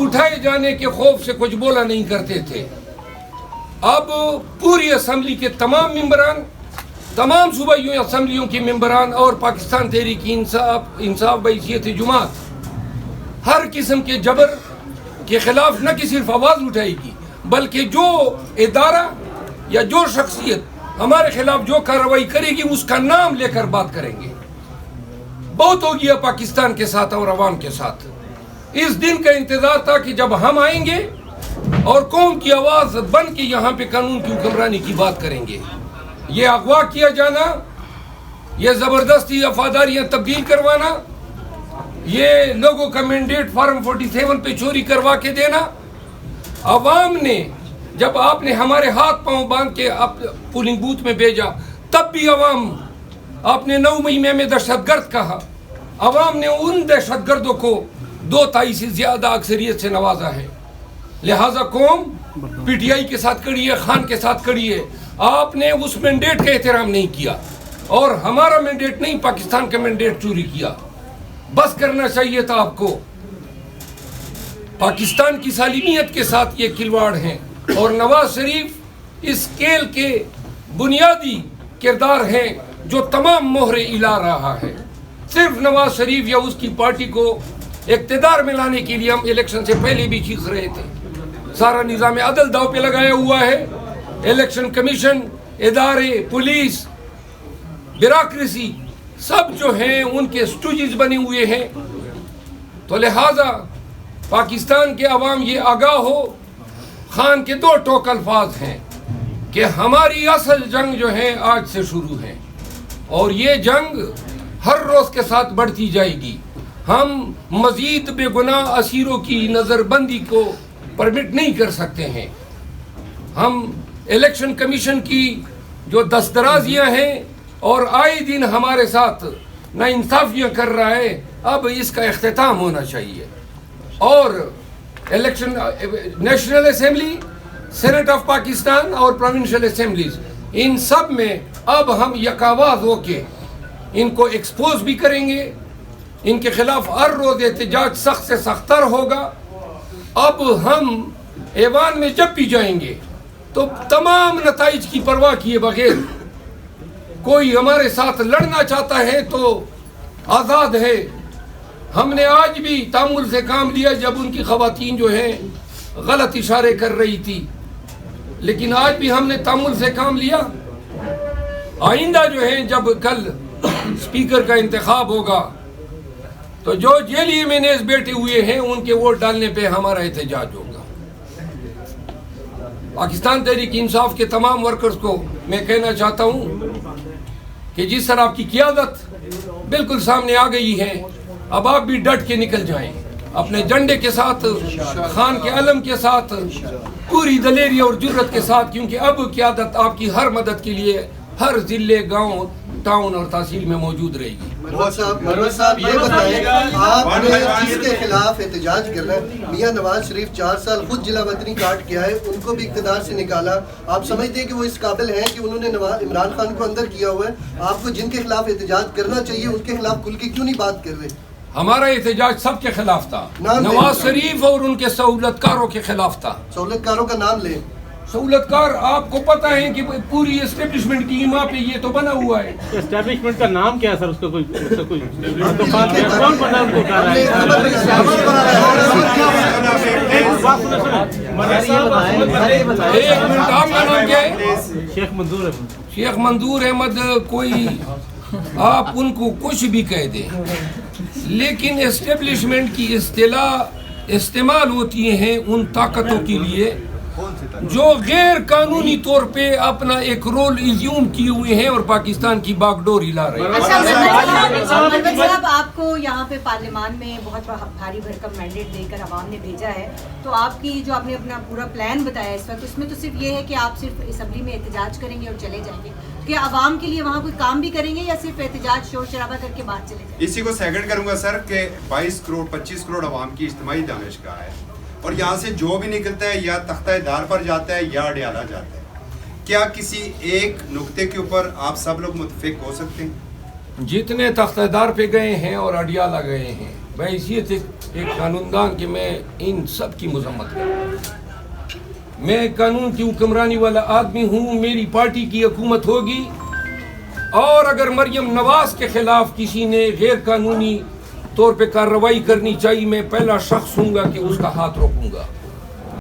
اٹھائے جانے کے خوف سے کچھ بولا نہیں کرتے تھے. اب پوری اسمبلی کے تمام ممبران, تمام صوبائی اسمبلیوں کے ممبران اور پاکستان تحریک انصاف بحیثیت جماعت ہر قسم کے جبر کے خلاف نہ کہ صرف آواز اٹھائے گی, بلکہ جو ادارہ یا جو شخصیت ہمارے خلاف جو کارروائی کرے گی اس کا نام لے کر بات کریں گے. بہت ہو گیا پاکستان کے ساتھ اور عوام کے ساتھ. اس دن کا انتظار تھا کہ جب ہم آئیں گے اور قوم کی آواز بن کے یہاں پہ قانون کی حکمرانی کی بات کریں گے. یہ اغوا کیا جانا, یہ زبردستی وفاداریاں تبدیل کروانا, یہ لوگوں کا مینڈیٹ فارم 47 پہ چوری کروا کے دینا, عوام نے جب آپ نے ہمارے ہاتھ پاؤں باندھ کے پولنگ بوتھ میں بھیجا تب بھی عوام, آپ نے 9 مہینے میں دہشت گرد کہا, عوام نے ان دہشت گردوں کو 2/3 سے زیادہ اکثریت سے نوازا ہے. لہٰذا قوم پی ٹی آئی کے ساتھ کڑی ہے, خان کے ساتھ کڑی ہے. آپ نے اس مینڈیٹ کا احترام نہیں کیا اور ہمارا مینڈیٹ نہیں, پاکستان کا مینڈیٹ چوری کیا. بس کرنا چاہیے تھا آپ کو. پاکستان کی سالمیت کے ساتھ یہ کھلواڑ ہیں اور نواز شریف اس کھیل کے بنیادی کردار ہیں جو تمام مہرے الا رہا ہے. صرف نواز شریف یا اس کی پارٹی کو اقتدار میں لانے کے لیے ہم الیکشن سے پہلے بھی چیخ رہے تھے. سارا نظام عدل داؤ پہ لگایا ہوا ہے. الیکشن کمیشن, ادارے, پولیس, بیوروکریسی سب جو ہیں ان کے اسٹوجز بنے ہوئے ہیں. تو لہٰذا پاکستان کے عوام یہ آگاہ ہو, خان کے 2 ٹوک الفاظ ہیں کہ ہماری اصل جنگ جو ہے آج سے شروع ہے اور یہ جنگ ہر روز کے ساتھ بڑھتی جائے گی. ہم مزید بے گناہ اسیروں کی نظر بندی کو پرمٹ نہیں کر سکتے ہیں. ہم الیکشن کمیشن کی جو دسترازیاں ہیں اور آئے دن ہمارے ساتھ ناانصافیاں کر رہا ہے, اب اس کا اختتام ہونا چاہیے. اور election national assembly, senate of Pakistan اور پروونشل اسمبلیز, ان سب میں اب ہم یکاواز ہو کے ان کو ایکسپوز بھی کریں گے. ان کے خلاف ہر روز احتجاج سخت سے سخت تر ہوگا. اب ہم ایوان میں جب بھی جائیں گے تو تمام نتائج کی پرواہ کیے بغیر, کوئی ہمارے ساتھ لڑنا چاہتا ہے تو آزاد ہے. ہم نے آج بھی تامل سے کام لیا جب ان کی خواتین جو ہیں غلط اشارے کر رہی تھی, لیکن آج بھی ہم نے تامل سے کام لیا. آئندہ جو ہے جب کل اسپیکر کا انتخاب ہوگا تو جو جیلی ایمینیز بیٹھے ہوئے ہیں ان کے ووٹ ڈالنے پہ ہمارا احتجاج ہوگا. پاکستان تحریک انصاف کے تمام ورکرز کو میں کہنا چاہتا ہوں کہ جس طرح آپ کی قیادت بالکل سامنے آ گئی ہے, اب آپ بھی ڈٹ کے نکل جائیں اپنے جھنڈے کے ساتھ, خان کے علم کے ساتھ, پوری دلیری اور جرت کے ساتھ, کیونکہ اب قیادت آپ کی ہر مدد کے لیے ہر ضلع, گاؤں, ٹاؤن اور تحصیل میں موجود رہے گی. مروت صاحب یہ بتائیں, آپ نے جس کے خلاف احتجاج کر رہے ہیں, میاں نواز شریف 4 سال خود ضلع مدنی کاٹ کیا ہے, ان کو بھی اقتدار سے نکالا. آپ سمجھتے ہیں کہ وہ اس قابل ہیں کہ انہوں نے عمران خان کو اندر کیا ہوا ہے؟ آپ کو جن کے خلاف احتجاج کرنا چاہیے ان کے خلاف کھل کے کیوں نہیں بات کر رہے؟ ہمارا احتجاج سب کے خلاف تھا, نواز شریف اور ان کے سہولت کاروں کے خلاف تھا. سہولت کاروں کا نام لیں. سہولت کار آپ کو پتہ ہے کہ پوری اسٹیبلشمنٹ کی ایما پہ یہ تو بنا ہوا ہے. اسٹیبلشمنٹ کا نام کیا ہے سر؟ اس کا کوئی دکان کون بنا ان کو کہہ رہا ہے؟ 1 منٹ, آپ کا نام کیا ہے؟ شیخ منظور احمد. شیخ منظور احمد. کوئی آپ ان کو کچھ بھی کہہ دیں, لیکن اسٹیبلشمنٹ کی اصطلاح استعمال ہوتی ہیں ان طاقتوں کے لیے جو غیر قانونی طور پہ اپنا ایک رول ایزیوم کیے ہوئے ہیں اور پاکستان کی باغ ڈور ہلا رہے ہیں. مروت صاحب, آپ کو یہاں پہ پارلیمان میں بہت بھاری بھرکم مینڈیٹ دے کر عوام نے بھیجا ہے, تو آپ کی جو آپ نے اپنا پورا پلان بتایا اس وقت, اس میں تو صرف یہ ہے کہ آپ صرف اسمبلی میں احتجاج کریں گے اور چلے جائیں گے, کہ عوام کے لیے وہاں کوئی کام بھی کریں گے یا صرف احتجاج شور شرابہ کر کے بعد چلے جائیں گے؟ اسی کو سیکنڈ کروں گا سر کہ 22 کروڑ 25 کروڑ عوام کی اجتماعی دانشگاہ ہے اور یہاں سے جو بھی نکلتا ہے یا تختہ دار پر جاتا ہے یا اڈیالہ جاتا ہے. کیا کسی ایک نقطے کے اوپر آپ سب لوگ متفق ہو سکتے ہیں؟ جتنے تختہ دار پہ گئے ہیں اور اڈیالہ گئے ہیں میں حیثیت ایک قانوندان کہ میں ان سب کی مذمت کروں. میں قانون کی حکمرانی والا آدمی ہوں, میری پارٹی کی حکومت ہوگی, اور اگر مریم نواز کے خلاف کسی نے غیر قانونی طور پہ کارروائی کرنی چاہیے, میں پہلا شخص ہوں گا کہ اس کا ہاتھ روکوں گا.